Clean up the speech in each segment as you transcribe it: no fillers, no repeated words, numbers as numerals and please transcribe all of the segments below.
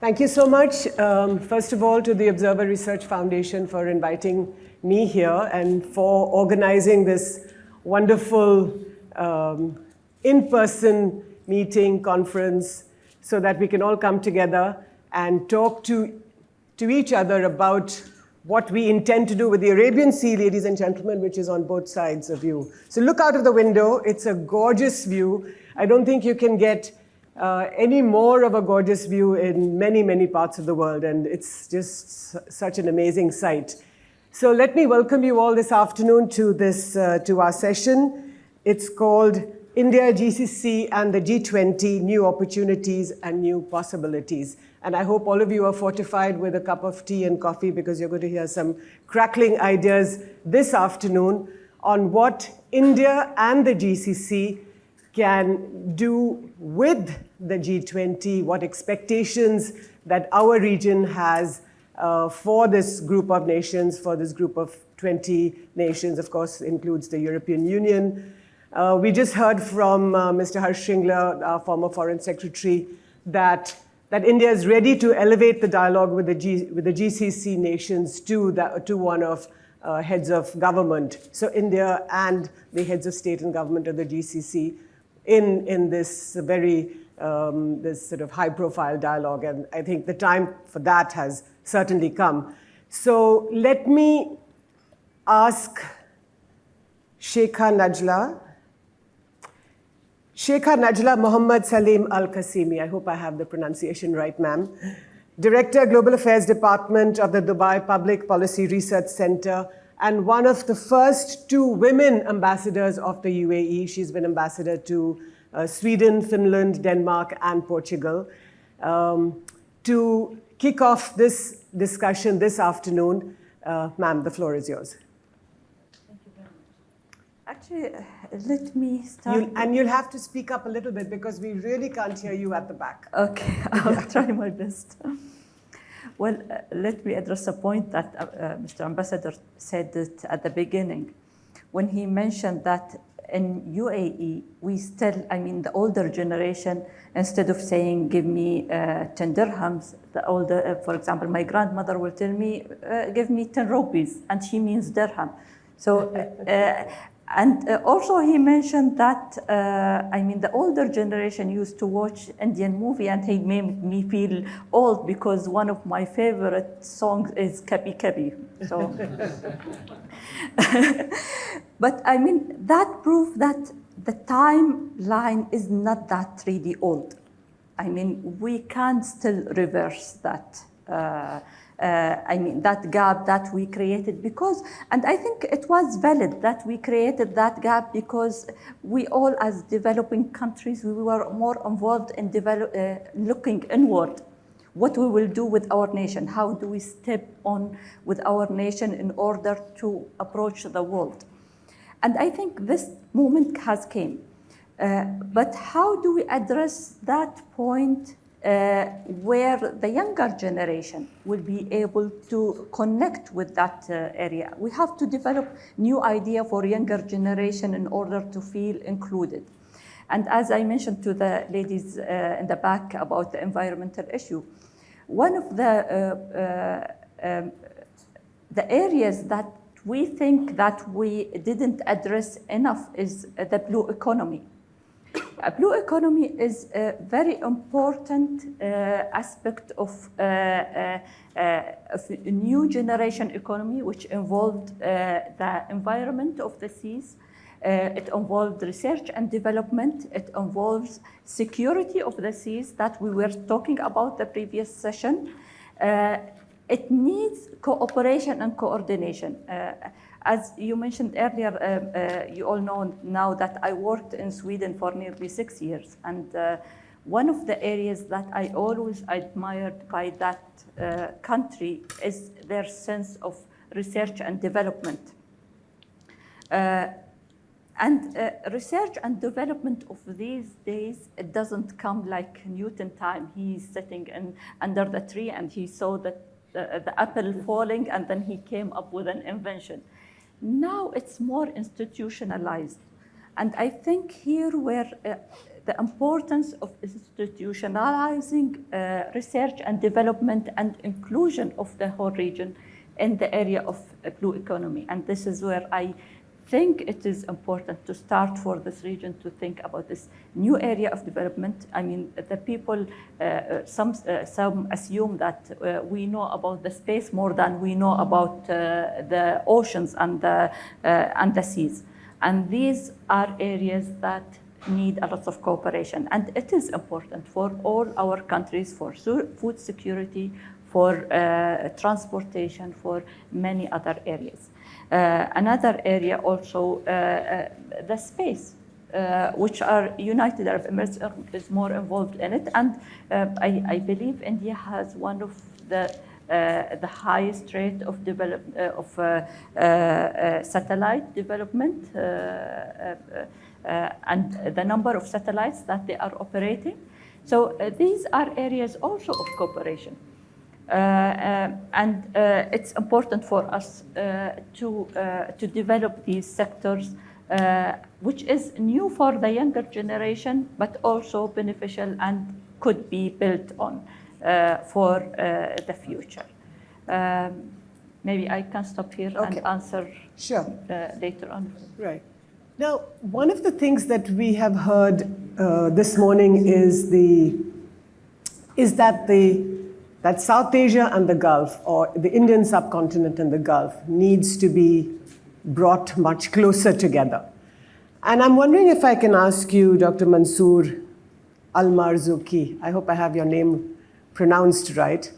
Thank you so much, first of all, to the Observer Research Foundation for inviting me here and for organizing this wonderful in-person meeting, conference, so that we can all come together and talk to each other about what we intend to do with the Arabian Sea, ladies and gentlemen, which is on both sides of you. So look out of the window. It's a gorgeous view. I don't think you can get any more of a gorgeous view in many, many parts of the world, and it's just such an amazing sight. So let me welcome you all this afternoon to this to our session. It's called India, GCC, and the G20, New Opportunities and New Possibilities. And I hope all of you are fortified with a cup of tea and coffee, because you're going to hear some crackling ideas this afternoon on what India and the GCC can do with the G20, what expectations that our region has for this group of nations, for this group of 20 nations, of course, includes the European Union. We just heard from Mr. Harsh Shringla, our former Foreign Secretary, that India is ready to elevate the dialogue with the GCC nations to one of heads of government. So India and the heads of state and government of the GCC in this very this sort of high-profile dialogue, and I think the time for that has certainly come. So let me ask Sheikha Najla Muhammad Salim Al-Qasimi, I hope I have the pronunciation right, ma'am, Director, Global Affairs Department of the Dubai Public Policy Research Center, and one of the first 2 women ambassadors of the UAE. She's been ambassador to Sweden, Finland, Denmark, and Portugal. To kick off this discussion this afternoon, ma'am, the floor is yours. Thank you very much. Actually, let me start. And you'll have to speak up a little bit, because we really can't hear you at the back. Okay, I'll try my best. Well, let me address a point that Mr. Ambassador said that at the beginning, when he mentioned that in UAE, we still, the older generation, instead of saying, give me 10 dirhams, the older, for example, my grandmother will tell me, give me 10 rupees, and she means dirham. So, and also he mentioned that, the older generation used to watch Indian movie, and he made me feel old, because one of my favorite songs is Kabi Kabi. So, but that proves that the timeline is not that really old. We can still reverse that. That gap that we created, because, and I think it was valid that we created that gap, because we all, as developing countries, we were more involved in looking inward. What we will do with our nation, how do we step on with our nation in order to approach the world? And I think this moment has came. But how do we address that point where the younger generation will be able to connect with that area? We have to develop new idea for younger generation in order to feel included. And as I mentioned to the ladies in the back about the environmental issue, one of the areas that we think that we didn't address enough is the blue economy. A blue economy is a very important aspect of a new generation economy, which involved the environment of the seas. It involved research and development. It involves security of the seas that we were talking about the previous session. It needs cooperation and coordination. As you mentioned earlier, you all know now that I worked in Sweden for nearly 6 years. And one of the areas that I always admired by that country is their sense of research and development. Research and development of these days, it doesn't come like Newton time. He's sitting under the tree and he saw the apple falling, and then he came up with an invention. Now it's more institutionalized. And I think here where the importance of institutionalizing research and development and inclusion of the whole region in the area of blue economy. And this is where I think it is important to start for this region to think about this new area of development. I mean, the people, some assume that we know about the space more than we know about the oceans and the seas. And these are areas that need a lot of cooperation. And it is important for all our countries, for food security, for transportation, for many other areas. Another area also, the space, which are United Arab Emirates is more involved in it. And I believe India has one of the highest rate of satellite development and the number of satellites that they are operating. So these are areas also of cooperation. And it's important for us to develop these sectors, which is new for the younger generation, but also beneficial and could be built on for the future. Maybe I can stop here and answer later on. Right. Now, one of the things that we have heard this morning is that South Asia and the Gulf, or the Indian subcontinent and the Gulf, needs to be brought much closer together. And I'm wondering if I can ask you, Dr. Mansoor Al-Marzouki, I hope I have your name pronounced right.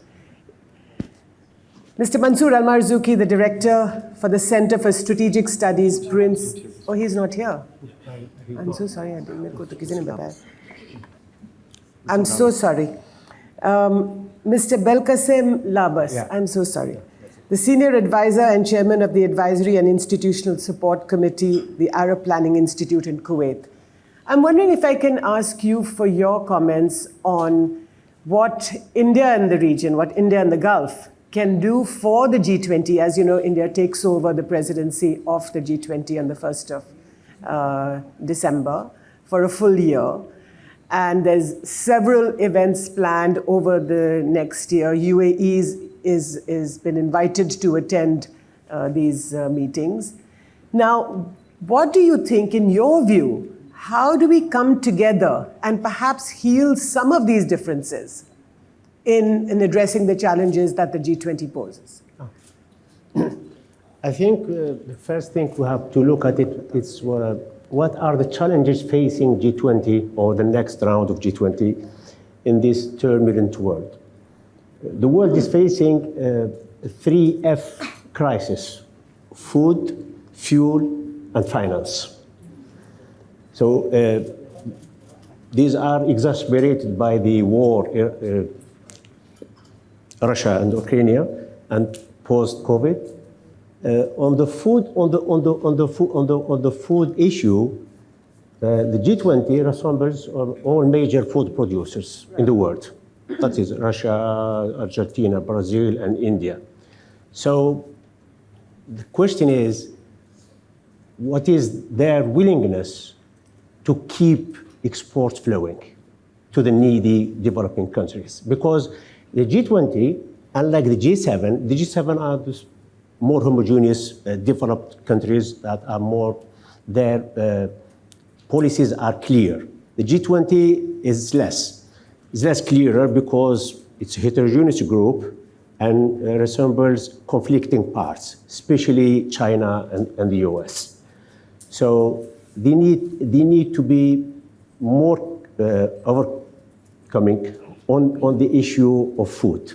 Mr. Mansoor Al-Marzouki, the Director for the Center for Strategic Studies, Prince. Oh, he's not here. I'm so sorry. I'm so sorry. Mr. Belkacem Labas, I'm so sorry. The Senior Advisor and Chairman of the Advisory and Institutional Support Committee, the Arab Planning Institute in Kuwait. I'm wondering if I can ask you for your comments on what India and the region, what India and the Gulf can do for the G20. As you know, India takes over the presidency of the G20 on the 1st of December for a full year. And there's several events planned over the next year. UAE is been invited to attend these meetings. Now, what do you think, in your view, how do we come together and perhaps heal some of these differences in addressing the challenges that the G20 poses? I think the first thing we have to look at is what are the challenges facing G20 or the next round of G20 in this turbulent world? The world is facing a 3F crisis: food, fuel, and finance. So these are exacerbated by the war, Russia and Ukraine, and post-COVID. On the food issue, the G20 resembles all major food producers in the world. That is Russia, Argentina, Brazil, and India. So the question is, what is their willingness to keep exports flowing to the needy developing countries? Because the G20, unlike the G7 are the more homogeneous developed countries that are more, their policies are clear. The G20 is less. It's less clearer because it's a heterogeneous group and resembles conflicting parts, especially China and the US. So they need to be more overcoming on the issue of food.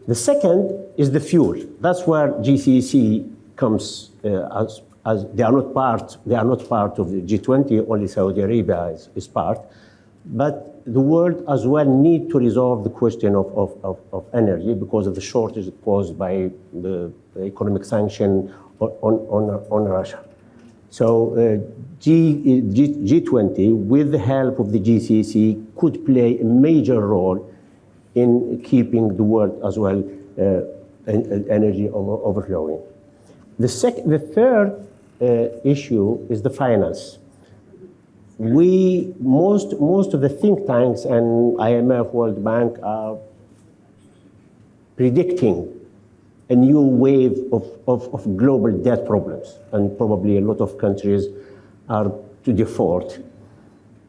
The second is the fuel. That's where GCC comes as they are not part of the G20. Only Saudi Arabia is part, but the world as well need to resolve the question of energy because of the shortage caused by the economic sanction on Russia. So G20, with the help of the GCC, could play a major role in keeping the world as well energy overflowing. The third issue is the finance. most of the think tanks and IMF, World Bank are predicting a new wave of global debt problems, and probably a lot of countries are to default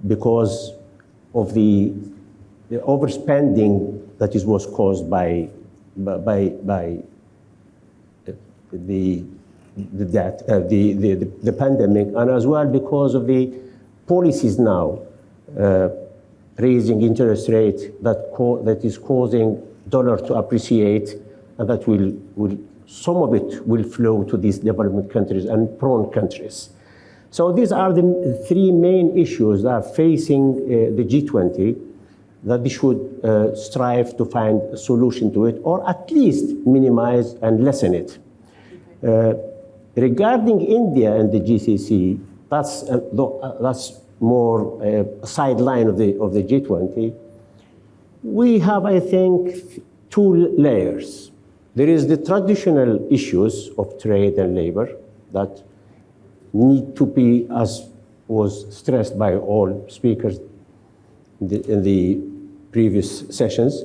because of the overspending that was caused by the debt, the pandemic, and as well because of the policies now raising interest rate that is causing dollar to appreciate, and that some of it will flow to these development countries and prone countries. So these are the three main issues that are facing the G20, that they should strive to find a solution to it, or at least minimize and lessen it. Regarding India and the GCC, that's more a sideline of the G20. We have, I think, two layers. There is the traditional issues of trade and labor that need to be, as was stressed by all speakers in the previous sessions,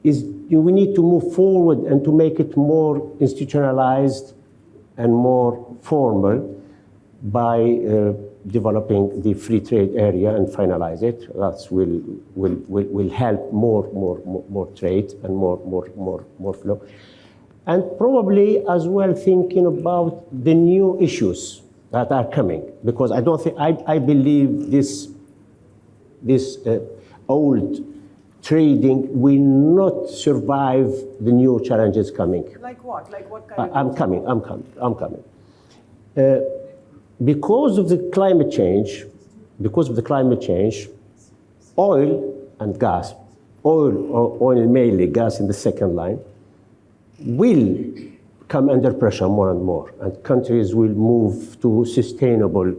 we need to move forward and to make it more institutionalized and more formal by developing the free trade area and finalize it. That will help more trade and more flow. And probably as well thinking about the new issues that are coming, because I believe this old trading will not survive the new challenges coming. Like what? Like what kind of? I'm coming. Because of the climate change, oil and gas, oil mainly, gas in the second line, will come under pressure more and more, and countries will move to sustainable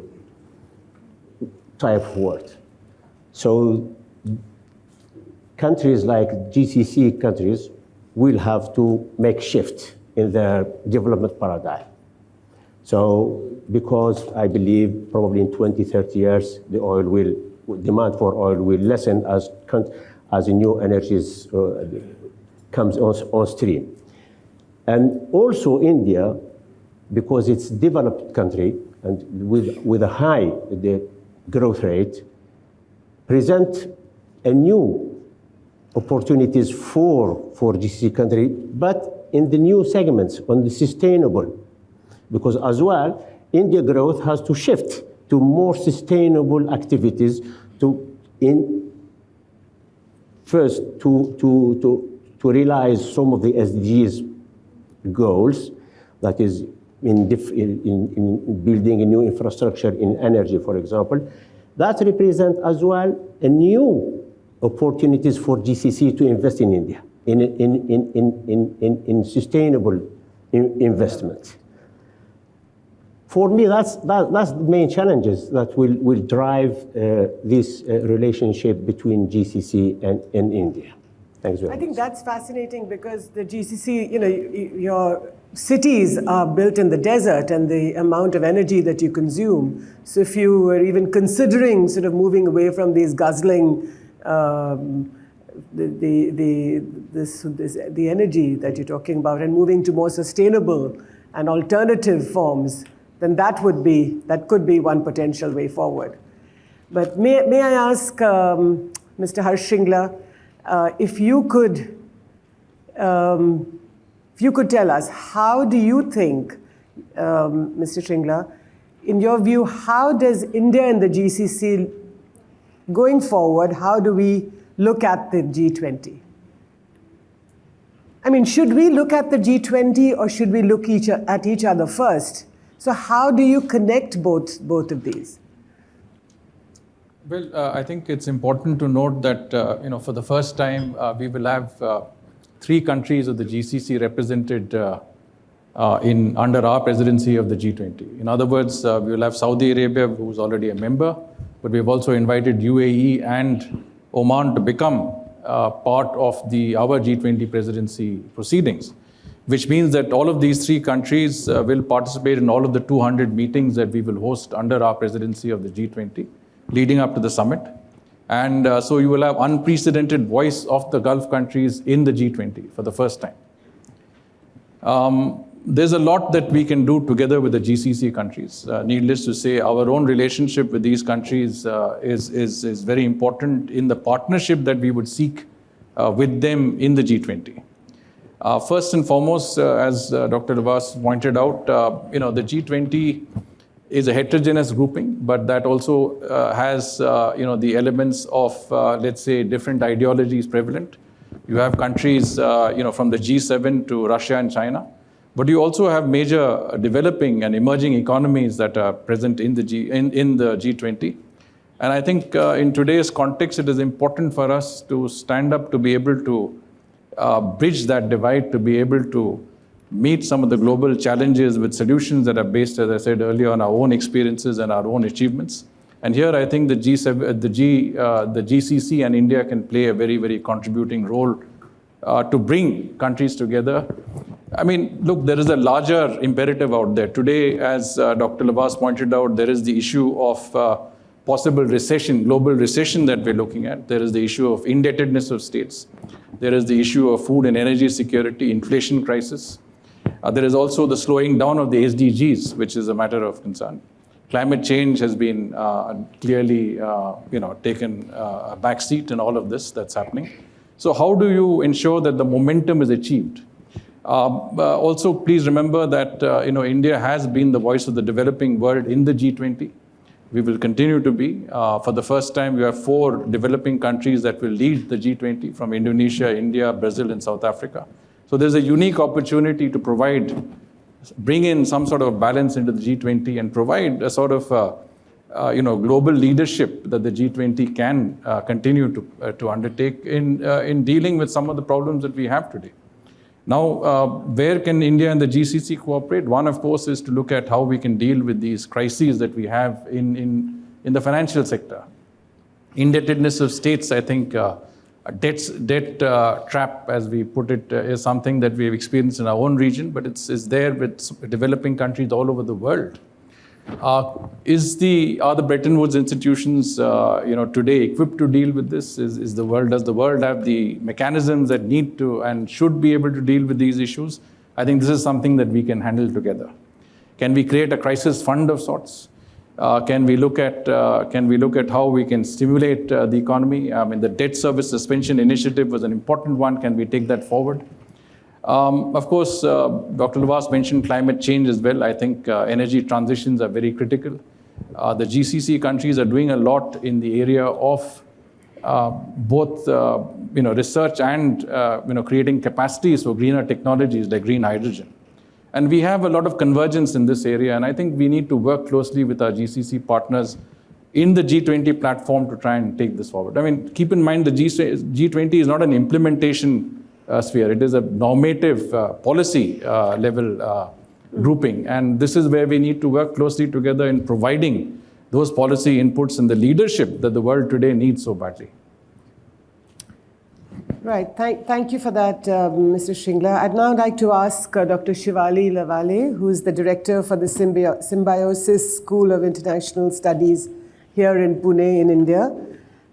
type of world. So countries like GCC countries will have to make shift in their development paradigm. So because I believe probably in 20, 30 years, demand for oil will lessen as new energies comes on stream. And also India, because it's a developed country and with a high growth rate, present a new opportunities for GCC country, but in the new segments on the sustainable. Because as well, India growth has to shift to more sustainable activities to realize some of the SDGs goals, that is in building a new infrastructure in energy, for example. That represents as well a new opportunities for GCC to invest in India in sustainable investment. For me, that's the main challenges that will drive this relationship between GCC and India. Thanks very much. I think that's fascinating because the GCC, your cities are built in the desert and the amount of energy that you consume. So if you were even considering sort of moving away from these guzzling, the energy that you're talking about and moving to more sustainable and alternative forms, then that could be one potential way forward. But may I ask Mr. Harsh Shringla, if you could tell us, how do you think, Mr. Shringla, in your view, how does India and the GCC, going forward, how do we look at the G20? I mean, should we look at the G20 or should we look at each other first? So how do you connect both of these? Well, I think it's important to note that for the first time we will have 3 countries of the GCC represented under our presidency of the G20. In other words, we will have Saudi Arabia, who's already a member, but we've also invited UAE and Oman to become part of our G20 presidency proceedings. which means that all of these three countries will participate in all of the 200 meetings that we will host under our presidency of the G20, leading up to the summit. And so you will have unprecedented voice of the Gulf countries in the G20 for the first time. There's a lot that we can do together with the GCC countries. Needless to say, our own relationship with these countries is very important in the partnership that we would seek with them in the G20. First and foremost, as Dr. Labas pointed out, the G20 is a heterogeneous grouping, but that also has the elements of, let's say, different ideologies prevalent. You have countries from the G7 to Russia and China, but you also have major developing and emerging economies that are present in the G20. And I think in today's context, it is important for us to stand up to be able to bridge that divide, to be able to meet some of the global challenges with solutions that are based, as I said earlier, on our own experiences and our own achievements. And here I think the GCC and India can play a very, very contributing role to bring countries together. I mean, look, there is a larger imperative out there. Today, as Dr. Labas pointed out, there is the issue of possible recession, global recession that we're looking at. There is the issue of indebtedness of states. There is the issue of food and energy security, inflation crisis. There is also the slowing down of the SDGs, which is a matter of concern. Climate change has been clearly taken a backseat in all of this that's happening. So how do you ensure that the momentum is achieved? Also, please remember that India has been the voice of the developing world in the G20. We will continue to be. For the first time, we have 4 developing countries that will lead the G20 from Indonesia, India, Brazil, and South Africa. So there's a unique opportunity to bring in some sort of balance into the G20 and provide a sort of global leadership that the G20 can continue to undertake in dealing with some of the problems that we have today. Now, where can India and the GCC cooperate? One, of course, is to look at how we can deal with these crises that we have in the financial sector. Indebtedness of states, I think, a debt trap, as we put it, is something that we have experienced in our own region, but it's there with developing countries all over the world. Are the Bretton Woods institutions, today equipped to deal with this? Does the world have the mechanisms that need to and should be able to deal with these issues? I think this is something that we can handle together. Can we create a crisis fund of sorts? Can we look at how we can stimulate the economy? I mean, the debt service suspension initiative was an important one. Can we take that forward? Of course, Dr. Labas mentioned climate change as well. I think energy transitions are very critical. The GCC countries are doing a lot in the area of both research and creating capacities for greener technologies like green hydrogen. And we have a lot of convergence in this area, and I think we need to work closely with our GCC partners in the G20 platform to try and take this forward. I mean, keep in mind the G20 is not an implementation sphere. It is a normative policy level grouping. And this is where we need to work closely together in providing those policy inputs and the leadership that the world today needs so badly. Right. Thank you for that, Mr. Shringla. I'd now like to ask Dr. Shivali Lavale, who is the director for the Symbiosis School of International Studies here in Pune in India.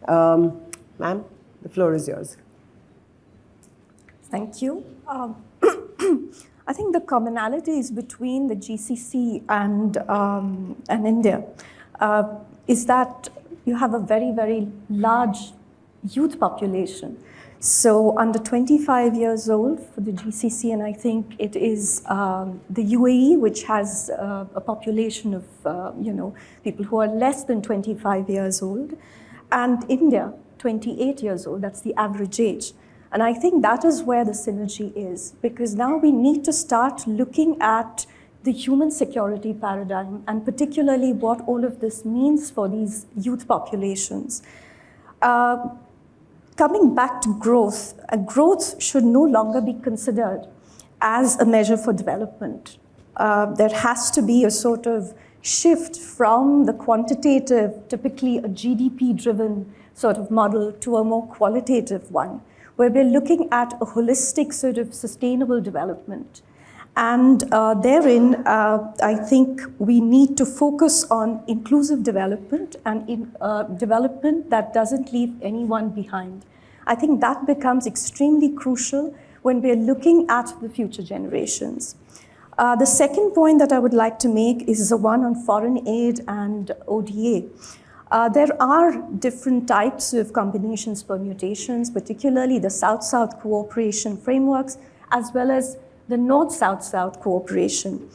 Ma'am, the floor is yours. Thank you. I think the commonalities between the GCC and India is that you have a very, very large youth population. So under 25 years old for the GCC, and I think it is the UAE, which has a population of people who are less than 25 years old, and India, 28 years old. That's the average age. And I think that is where the synergy is, because now we need to start looking at the human security paradigm, and particularly what all of this means for these youth populations. Coming back to growth, growth should no longer be considered as a measure for development. There has to be a sort of shift from the quantitative, typically a GDP-driven sort of model, to a more qualitative one, where we're looking at a holistic sort of sustainable development. And therein, I think we need to focus on inclusive development and development that doesn't leave anyone behind. I think that becomes extremely crucial when we're looking at the future generations. The second point that I would like to make is the one on foreign aid and ODA. There are different types of combinations, permutations, particularly the South-South cooperation frameworks, as well as the North-South-South cooperation.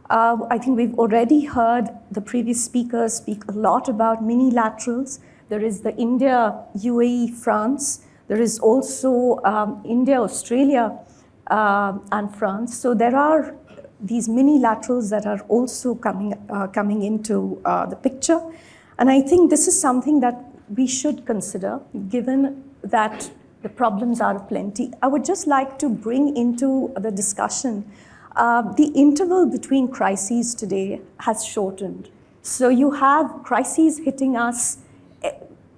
I think we've already heard the previous speakers speak a lot about minilaterals. There is the India, UAE, France. There is also India, Australia, and France. So there are these minilaterals that are also coming into the picture. And I think this is something that we should consider, given that the problems are plenty. I would just like to bring into the discussion the interval between crises today has shortened. So you have crises hitting us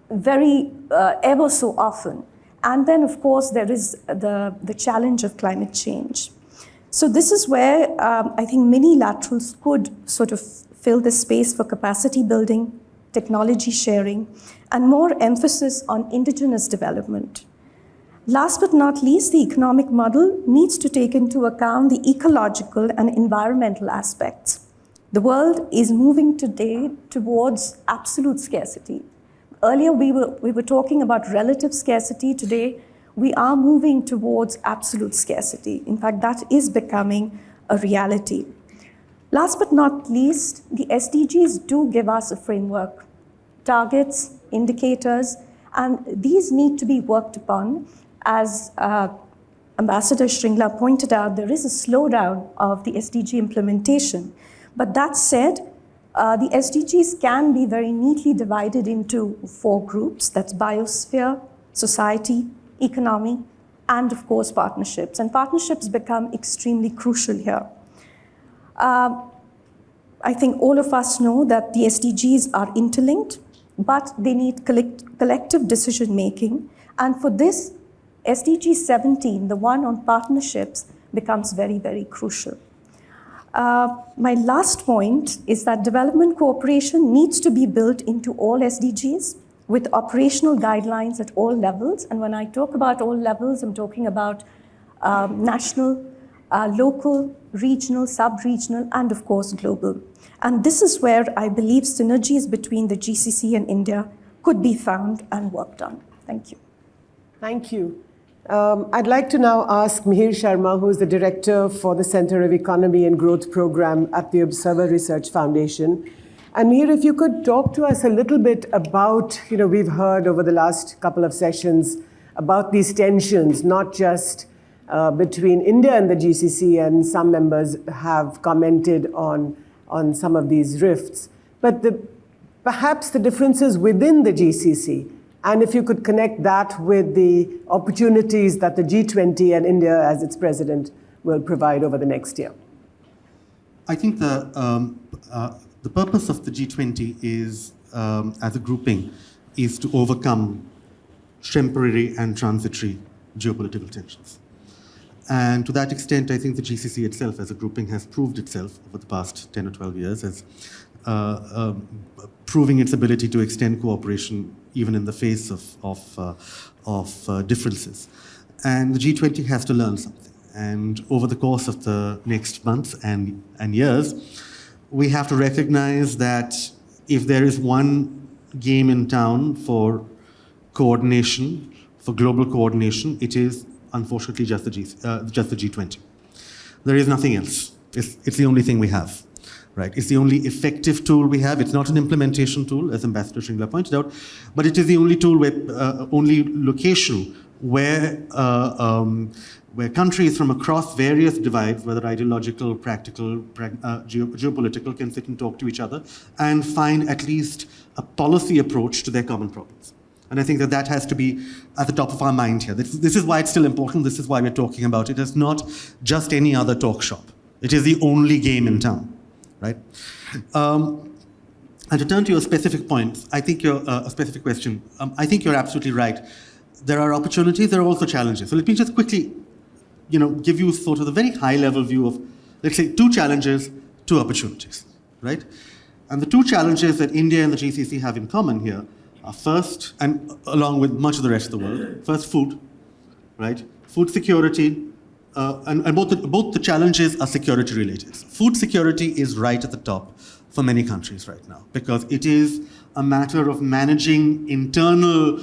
very ever so often. And then, of course, there is the challenge of climate change. So this is where I think minilaterals could sort of fill the space for capacity building, technology sharing, and more emphasis on indigenous development. Last but not least, the economic model needs to take into account the ecological and environmental aspects. The world is moving today towards absolute scarcity. Earlier, we were talking about relative scarcity. Today, we are moving towards absolute scarcity. In fact, that is becoming a reality. Last but not least, the SDGs do give us a framework, targets, indicators, and these need to be worked upon. As Ambassador Shringla pointed out, there is a slowdown of the SDG implementation. But that said, the SDGs can be very neatly divided into 4 groups. That's biosphere, society, economy, and of course partnerships. And partnerships become extremely crucial here. I think all of us know that the SDGs are interlinked, but they need collective decision making. And for this, SDG 17, the one on partnerships, becomes very, very crucial. My last point is that development cooperation needs to be built into all SDGs with operational guidelines at all levels. And when I talk about all levels, I'm talking about national, local, regional, sub-regional, and of course global. And this is where I believe synergies between the GCC and India could be found and worked on. Thank you. Thank you. I'd like to now ask Mihir Sharma, who is the Director for the Center of Economy and Growth Program at the Observer Research Foundation. And Mihir, if you could talk to us a little bit about, we've heard over the last couple of sessions about these tensions, not just between India and the GCC, and some members have commented on some of these rifts, but perhaps the differences within the GCC. And if you could connect that with the opportunities that the G20 and India, as its president, will provide over the next year. I think the purpose of the G20 is, as a grouping, is to overcome temporary and transitory geopolitical tensions. And to that extent, I think the GCC itself as a grouping has proved itself over the past 10 or 12 years as proving its ability to extend cooperation even in the face of differences. And the G20 has to learn something. And over the course of the next months and years, we have to recognize that if there is one game in town for coordination, for global coordination, it is unfortunately just the G20. There is nothing else. It's the only thing we have. Right. It's the only effective tool we have. It's not an implementation tool, as Ambassador Shringla pointed out, but it is the only tool, only location where countries from across various divides, whether ideological, practical, geopolitical, can sit and talk to each other and find at least a policy approach to their common problems. And I think that has to be at the top of our mind here. This is why it's still important. This is why we're talking about it. It's not just any other talk shop. It is the only game in town. Right? And to turn to your specific point, I think a specific question, I think you're absolutely right. There are opportunities, there are also challenges. So let me just quickly, give you sort of the very high level view of let's say, 2 challenges, 2 opportunities, right? And the 2 challenges that India and the GCC have in common here are first, and along with much of the rest of the world, first food, right? Food security, and both the challenges are security related. Food security is right at the top for many countries right now, because it is a matter of managing internal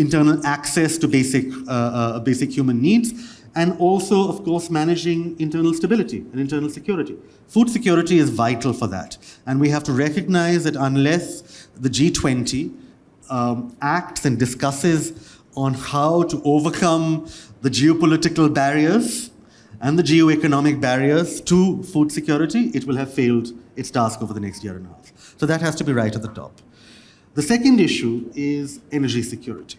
internal access to basic human needs, and also, of course, managing internal stability and internal security. Food security is vital for that. And we have to recognize that unless the G20 acts and discusses on how to overcome the geopolitical barriers and the geoeconomic barriers to food security, it will have failed its task over the next year and a half. So that has to be right at the top. The second issue is energy security.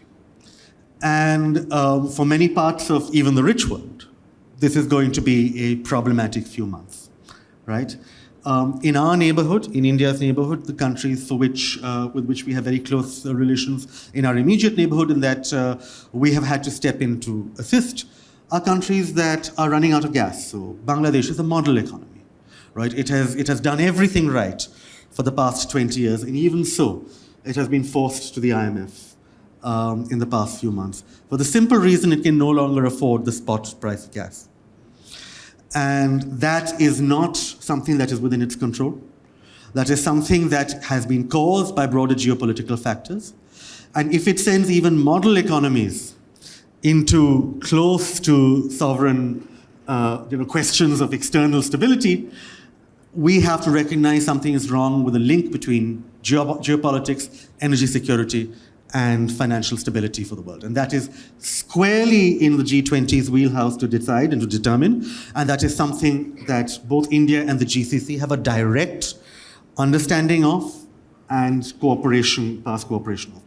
And for many parts of even the rich world, this is going to be a problematic few months, right? In our neighborhood, in India's neighborhood, the countries with which we have very close relations in our immediate neighborhood, and that we have had to step in to assist, are countries that are running out of gas. So Bangladesh is a model economy, right? It has done everything right for the past 20 years, and even so, it has been forced to the IMF in the past few months, for the simple reason it can no longer afford the spot price of gas. And that is not something that is within its control. That is something that has been caused by broader geopolitical factors. And if it sends even model economies into close to sovereign questions of external stability, we have to recognize something is wrong with the link between geopolitics, energy security, and financial stability for the world. And that is squarely in the G20's wheelhouse to decide and to determine. And that is something that both India and the GCC have a direct understanding of and past cooperation of.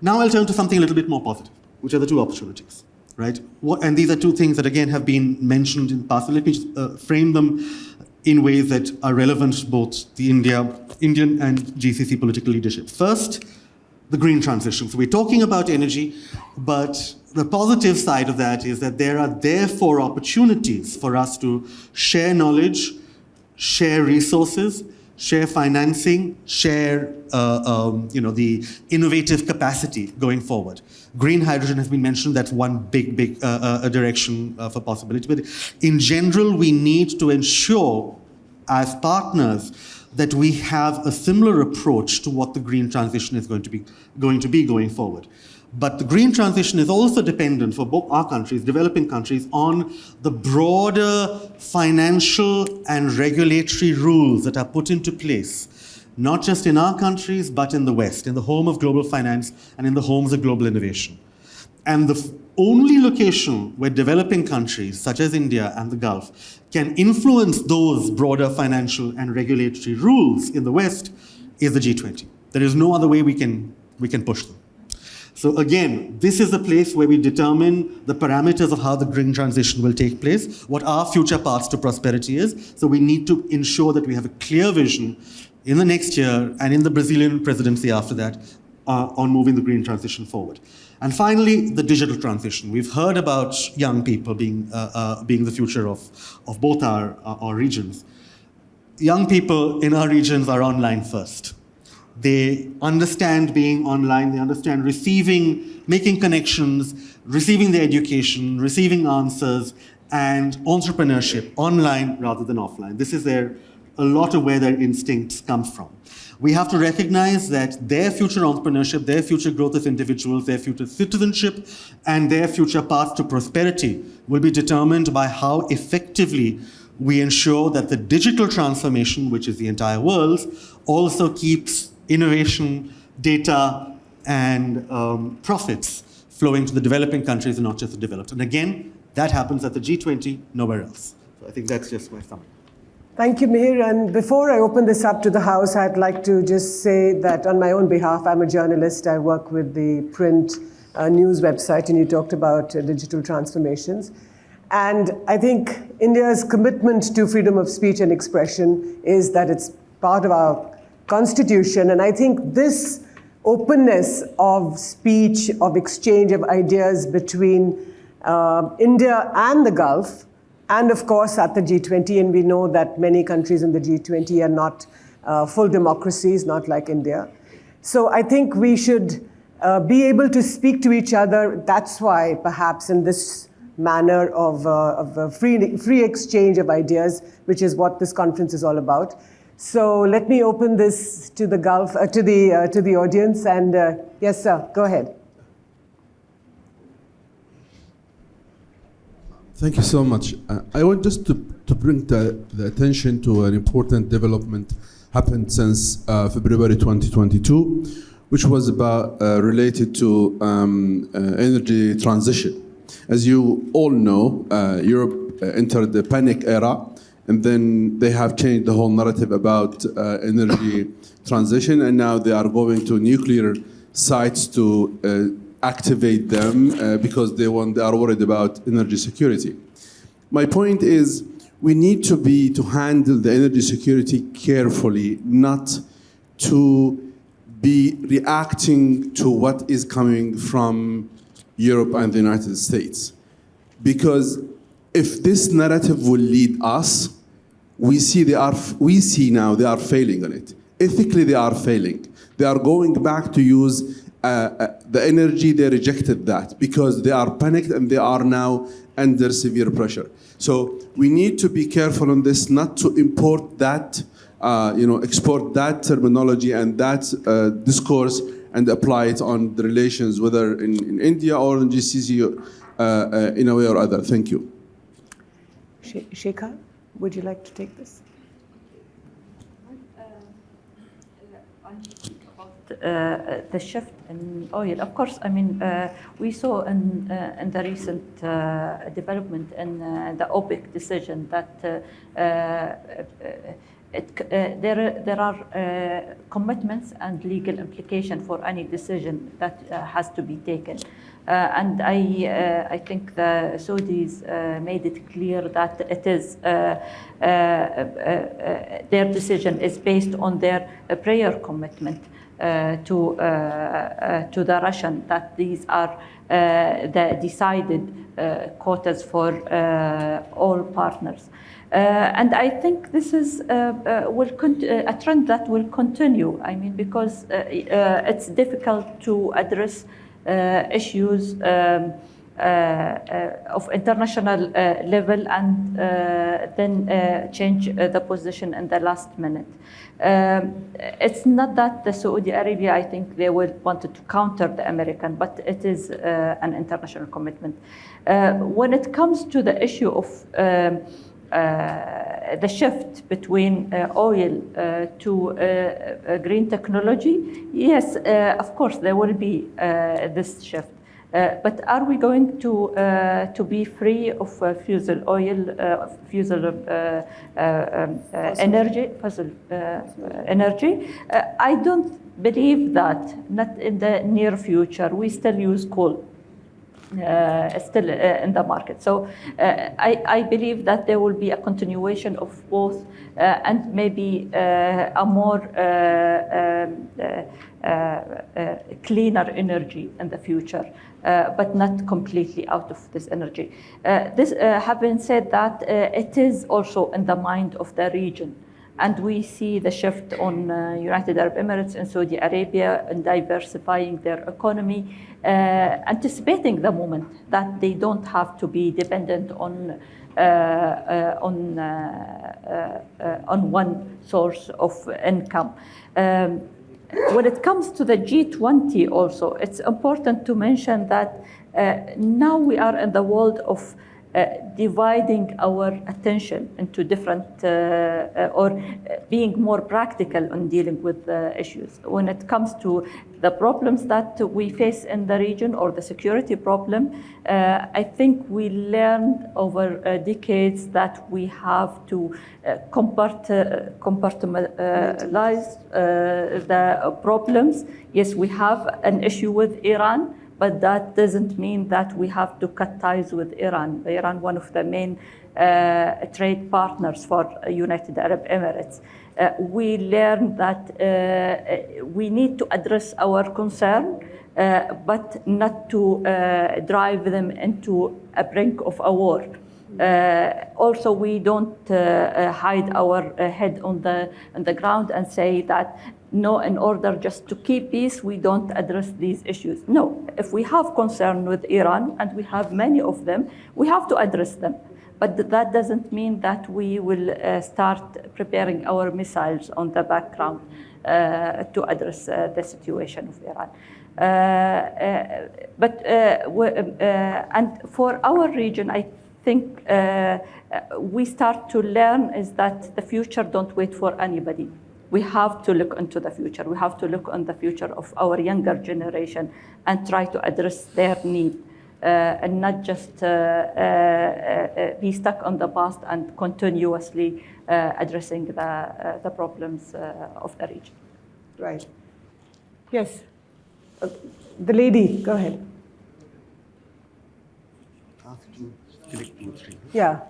Now I'll turn to something a little bit more positive, which are the 2 opportunities, right? And these are 2 things that, again, have been mentioned in the past. So let me just frame them in ways that are relevant to both the Indian and GCC political leadership. First, the green transition. So we're talking about energy, but the positive side of that is that there are therefore opportunities for us to share knowledge, share resources, share financing, share the innovative capacity going forward. Green hydrogen has been mentioned. That's one big direction for possibility. But in general, we need to ensure as partners that we have a similar approach to what the green transition is going to be going forward. But the green transition is also dependent for both our countries, developing countries, on the broader financial and regulatory rules that are put into place, not just in our countries, but in the West, in the home of global finance and in the homes of global innovation. And the only location where developing countries, such as India and the Gulf, can influence those broader financial and regulatory rules in the West is the G20. There is no other way we can push them. So again, this is the place where we determine the parameters of how the green transition will take place, what our future paths to prosperity is. So we need to ensure that we have a clear vision in the next year and in the Brazilian presidency after that on moving the green transition forward. And finally, the digital transition. We've heard about young people being the future of both our regions. Young people in our regions are online first. They understand being online, they understand making connections, receiving their education, receiving answers, and entrepreneurship online rather than offline. This is a lot of where their instincts come from. We have to recognize that their future entrepreneurship, their future growth as individuals, their future citizenship, and their future path to prosperity will be determined by how effectively we ensure that the digital transformation, which is the entire world, also keeps innovation, data, and profits flowing to the developing countries and not just the developed. And again, that happens at the G20, nowhere else. So I think that's just my summary. Thank you, Mihir. And before I open this up to the House, I'd like to just say that on my own behalf, I'm a journalist. I work with the print news website, and you talked about digital transformations. And I think India's commitment to freedom of speech and expression is that it's part of our constitution. And I think this openness of speech, of exchange of ideas between India and the Gulf, and of course at the G20, and we know that many countries in the G20 are not full democracies, not like India. So I think we should be able to speak to each other. That's why perhaps in this manner of free exchange of ideas, which is what this conference is all about. So let me open this to the Gulf, to the audience, and yes, sir, go ahead. Thank you so much. I want just to bring the attention to an important development happened since February 2022, which was about related to energy transition. As you all know, Europe entered the panic era, and then they have changed the whole narrative about energy transition, and now they are going to nuclear sites to activate them because they are worried about energy security. My point is, we need to handle the energy security carefully, not to be reacting to what is coming from Europe and the United States. Because if this narrative will lead us, we see now they are failing on it. Ethically, they are failing. They are going back to use the energy. They rejected that because they are panicked and they are now under severe pressure. So we need to be careful on this, not to import that, export that terminology and that discourse and apply it on the relations, whether in India or in GCC, in a way or other. Thank you. Shekhar, would you like to take this? The shift in oil. Of course, I mean, we saw in the recent development in the OPEC decision that there are commitments and legal implication for any decision that has to be taken. And I think the Saudis made it clear that it is their decision is based on their prior commitment to the Russian, that these are the decided quotas for all partners. And I think this is a trend that will continue. I mean, because it's difficult to address issues of international level and then change the position in the last minute. It's not that the Saudi Arabia, I think they wanted to counter the American, but it is an international commitment. When it comes to the issue of the shift between oil to green technology, yes, of course there will be this shift. But are we going to be free of fossil oil, fossil energy? I don't believe that. Not in the near future. We still use coal. Still in the market. So I believe that there will be a continuation of both and maybe a more cleaner energy in the future, but not completely out of this energy. This having said that, it is also in the mind of the region. And we see the shift on United Arab Emirates and Saudi Arabia in diversifying their economy, anticipating the moment that they don't have to be dependent on one source of income. When it comes to the G20 also, it's important to mention that now we are in the world of dividing our attention into different or being more practical on dealing with issues. When it comes to the problems that we face in the region or the security problem, I think we learned over decades that we have to compartmentalize the problems. Yes, we have an issue with Iran, but that doesn't mean that we have to cut ties with Iran. Iran, one of the main trade partners for United Arab Emirates. We learned that we need to address our concern, but not to drive them into a brink of a war. Also, we don't hide our head on the ground and say that, no, in order just to keep peace, we don't address these issues. No, if we have concern with Iran, and we have many of them, we have to address them. But that doesn't mean that we will start preparing our missiles on the background to address the situation of Iran. And for our region, I think we start to learn is that the future don't wait for anybody. We have to look into the future. We have to look on the future of our younger generation and try to address their need and not just be stuck on the past and continuously addressing the problems of the region. Right. Yes. The lady, go ahead. Yeah.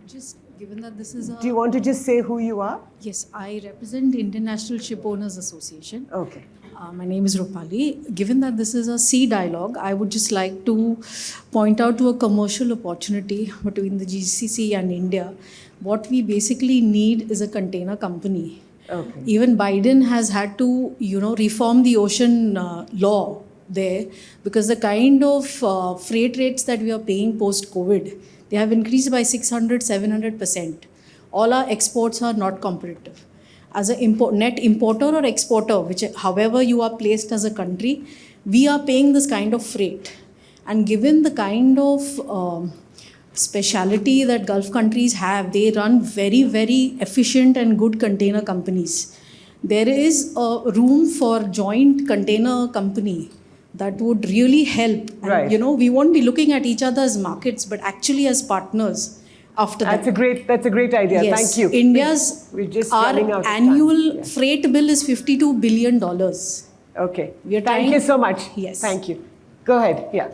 Just given that this is a... Do you want to just say who you are? Yes, I represent the International Ship Owners Association. Okay. My name is Rupali. Given that this is a sea dialogue, I would just like to point out to a commercial opportunity between the GCC and India. What we basically need is a container company. Okay. Even Biden has had to, reform the ocean law there, because the kind of freight rates that we are paying post-COVID, they have increased by 600, 700%. All our exports are not competitive. As a net importer or exporter, which however you are placed as a country, we are paying this kind of freight. And given the kind of speciality that Gulf countries have, they run very, very efficient and good container companies. There is a room for joint container company that would really help. Right. And, we won't be looking at each other as markets, but actually as partners after that. That's a great idea. Yes. Thank you. India's We're just running out of time. annual freight bill is $52 billion. Okay. We are Thank you so much. Yes. Thank you. Go ahead. Yeah.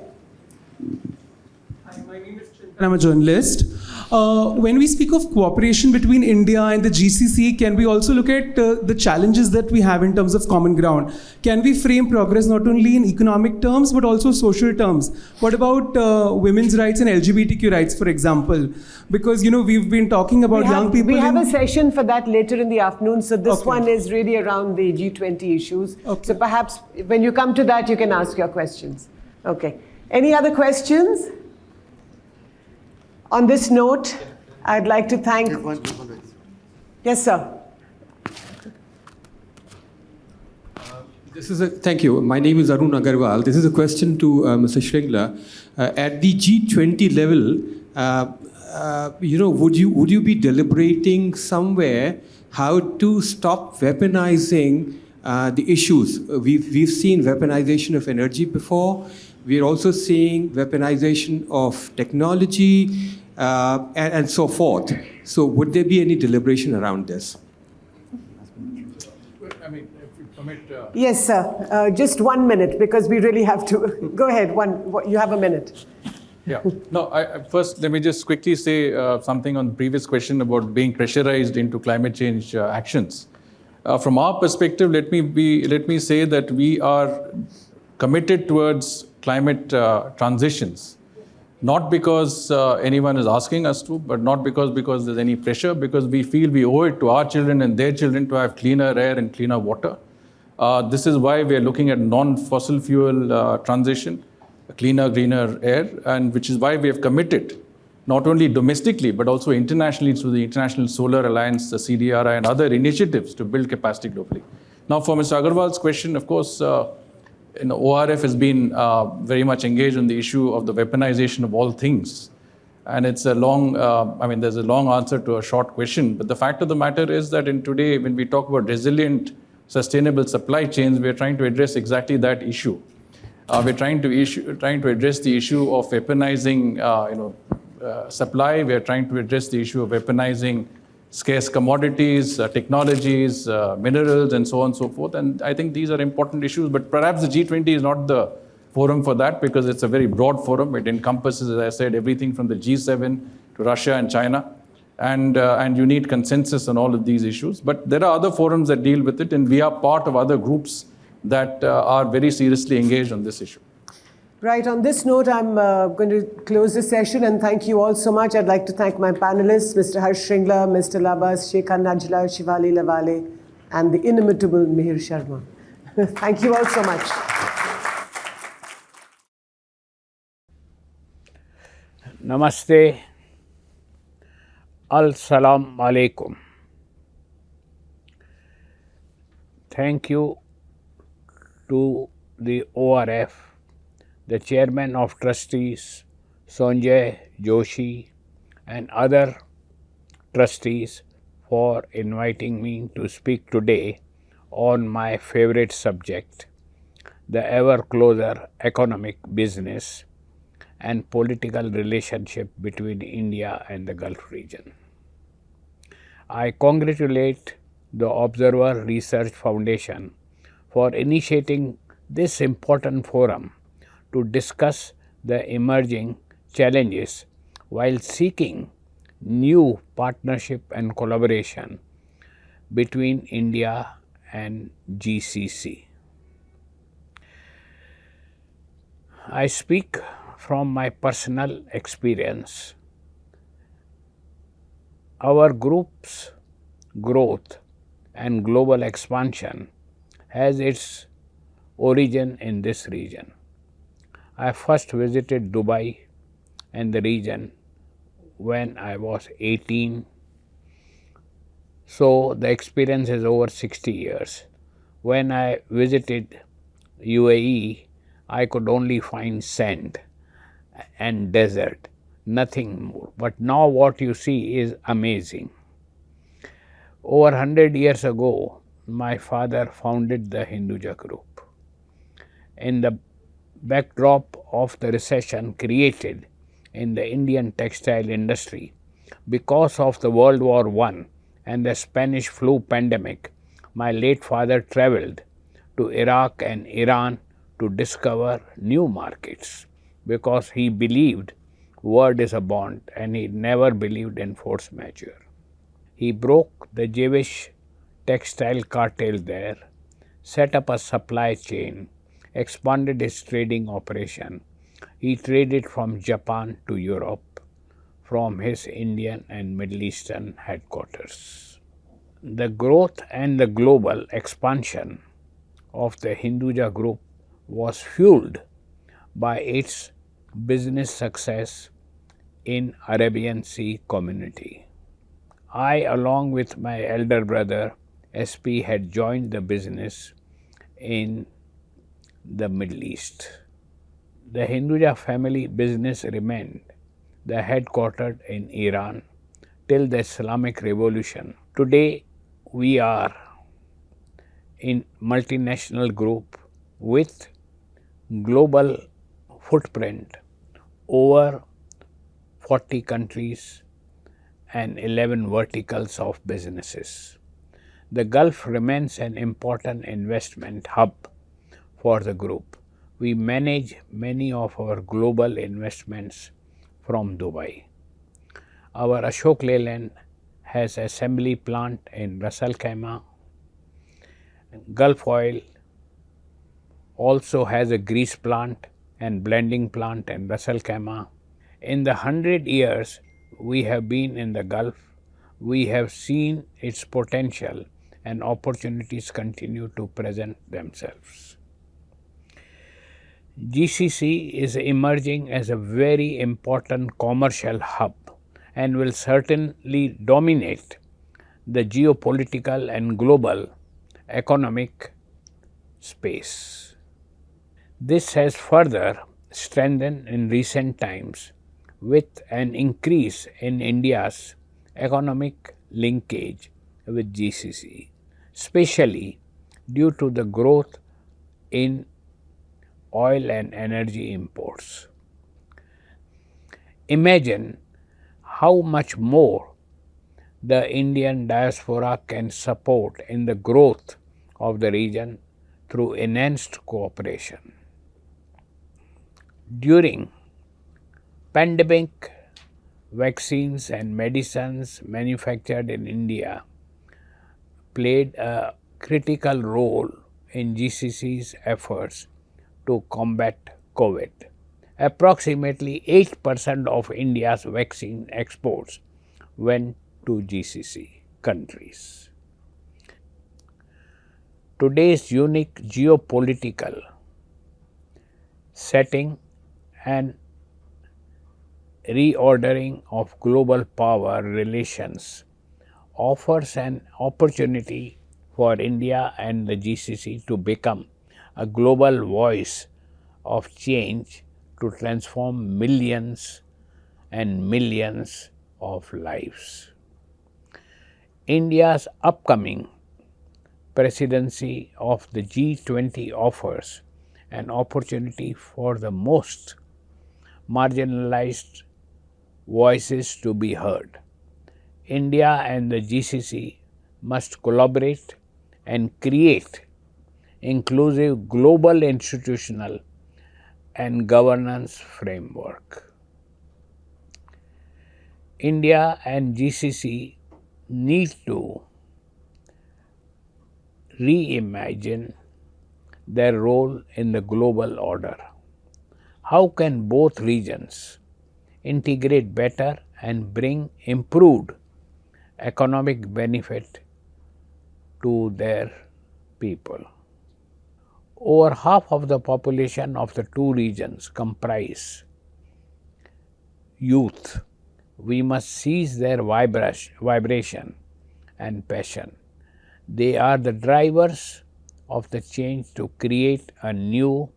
Hi, my name is Chintan. I'm a journalist. When we speak of cooperation between India and the GCC, can we also look at the challenges that we have in terms of common ground? Can we frame progress not only in economic terms, but also social terms? What about women's rights and LGBTQ rights, for example? Because, we've been talking about young people. We have a session for that later in the afternoon. So this Okay. one is really around the G20 issues. Okay. So perhaps when you come to that, you can ask your questions. Okay. Any other questions? On this note, I'd like to thank... Yes, sir. Thank you. My name is Arun Agarwal. This is a question to Mr. Shringla. At the G20 level, would you be deliberating somewhere how to stop weaponizing the issues? We've seen weaponization of energy before. We're also seeing weaponization of technology and so forth. So would there be any deliberation around this? I mean, if you permit... Yes, sir. Just 1 minute, because we really have to... Go ahead. You have a minute. Yeah. No, first, let me just quickly say something on the previous question about being pressurized into climate change actions. From our perspective, let me say that we are committed towards climate transitions, not because anyone is asking us to, but not because there's any pressure, because we feel we owe it to our children and their children to have cleaner air and cleaner water. This is why we are looking at non-fossil fuel transition, cleaner, greener air, and which is why we have committed, not only domestically, but also internationally through the International Solar Alliance, the CDRI, and other initiatives to build capacity globally. Now, for Mr. Agarwal's question, of course, ORF has been very much engaged on the issue of the weaponization of all things. And it's a long, there's a long answer to a short question. But the fact of the matter is that today, when we talk about resilient, sustainable supply chains, we are trying to address exactly that issue. We're trying to address the issue of weaponizing, supply. We are trying to address the issue of weaponizing scarce commodities, technologies, minerals, and so on and so forth. And I think these are important issues, but perhaps the G20 is not the forum for that, because it's a very broad forum. It encompasses, as I said, everything from the G7 to Russia and China. And you need consensus on all of these issues. But there are other forums that deal with it, and we are part of other groups that are very seriously engaged on this issue. Right, on this note, I'm going to close this session and thank you all so much. I'd like to thank my panelists, Mr. Harsh Shringla, Mr. Labas, Shekhar Najla, Shivali Lavale, and the inimitable Mihir Sharma. Thank you all so much. Namaste. Al-Salam Alaikum. Thank you to the ORF, the Chairman of Trustees, Sanjay Joshi, and other trustees for inviting me to speak today on my favorite subject, the ever closer economic, business, and political relationship between India and the Gulf region. I congratulate the Observer Research Foundation for initiating this important forum to discuss the emerging challenges while seeking new partnership and collaboration between India and GCC. I speak from my personal experience. Our group's growth and global expansion has its origin in this region. I first visited Dubai and the region when I was 18. So the experience is over 60 years. When I visited UAE, I could only find sand and desert, nothing more. But now what you see is amazing. Over 100 years ago, my father founded the Hinduja Group. In the backdrop of the recession created in the Indian textile industry because of the World War I and the Spanish flu pandemic, my late father traveled to Iraq and Iran to discover new markets because he believed word is a bond and he never believed in force majeure. He broke the Jewish textile cartel there, set up a supply chain, expanded his trading operation. He traded from Japan to Europe from his Indian and Middle Eastern headquarters. The growth and the global expansion of the Hinduja Group was fueled by its business success in Arabian Sea community. I, along with my elder brother, SP, had joined the business in the Middle East. The Hinduja family business remained the headquartered in Iran till the Islamic Revolution. Today, we are in multinational group with global footprint over 40 countries and 11 verticals of businesses. The Gulf remains an important investment hub for the group. We manage many of our global investments from Dubai. Our Ashok Leyland has assembly plant in Ras Al Khaimah. Gulf Oil also has a grease plant and blending plant in Ras Al Khaimah. In the 100 years we have been in the Gulf, we have seen its potential and opportunities continue to present themselves. GCC is emerging as a very important commercial hub and will certainly dominate the geopolitical and global economic space. This has further strengthened in recent times with an increase in India's economic linkage with GCC, especially due to the growth in oil and energy imports. Imagine how much more the Indian diaspora can support in the growth of the region through enhanced cooperation. During pandemic, vaccines and medicines manufactured in India played a critical role in GCC's efforts to combat COVID. Approximately 8% of India's vaccine exports went to GCC countries. Today's unique geopolitical setting and reordering of global power relations offers an opportunity for India and the GCC to become a global voice of change to transform millions and millions of lives. India's upcoming presidency of the G20 offers an opportunity for the most marginalized voices to be heard. India and the GCC must collaborate and create inclusive global institutional and governance framework. India and GCC need to reimagine their role in the global order. How can both regions integrate better and bring improved economic benefit to their people? Over half of the population of the two regions comprise youth. We must seize their vibration and passion. They are the drivers of the change to create a new,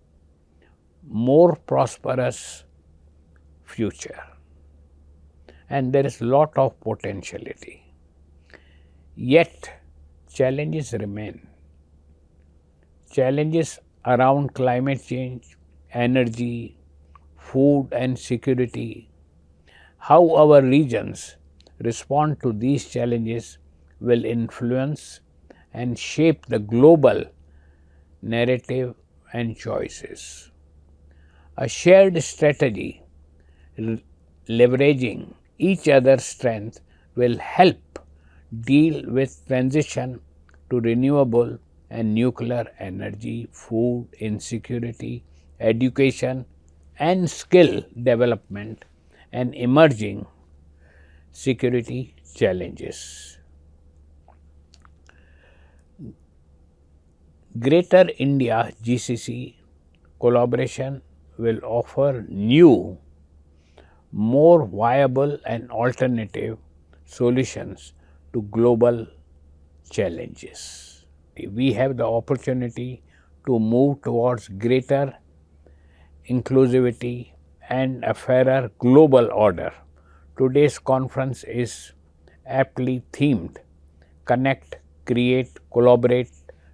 more prosperous future. And there is a lot of potentiality. Yet, challenges remain. Challenges around climate change, energy, food and security. How our regions respond to these challenges will influence and shape the global narrative and choices. A shared strategy leveraging each other's strength will help deal with transition to renewable and nuclear energy, food insecurity, education and skill development and emerging security challenges. Greater India GCC collaboration will offer new, more viable and alternative solutions to global challenges. We have the opportunity to move towards greater inclusivity and a fairer global order. Today's conference is aptly themed. Connect, create, collaborate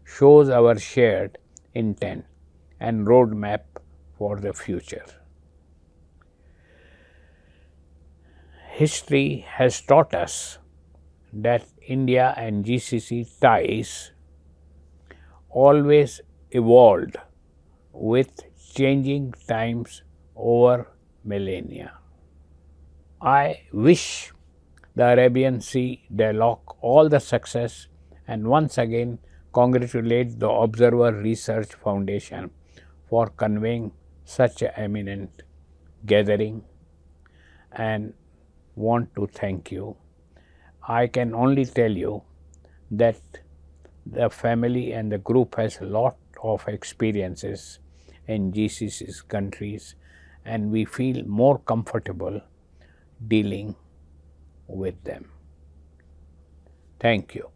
shows our shared intent and roadmap for the future. History has taught us that India and GCC ties always evolved with changing times over millennia. I wish the Arabian Sea Dialogue all the success and once again congratulate the Observer Research Foundation for conveying such an eminent gathering and want to thank you. I can only tell you that the family and the group has a lot of experiences in GCC's countries and we feel more comfortable dealing with them. Thank you.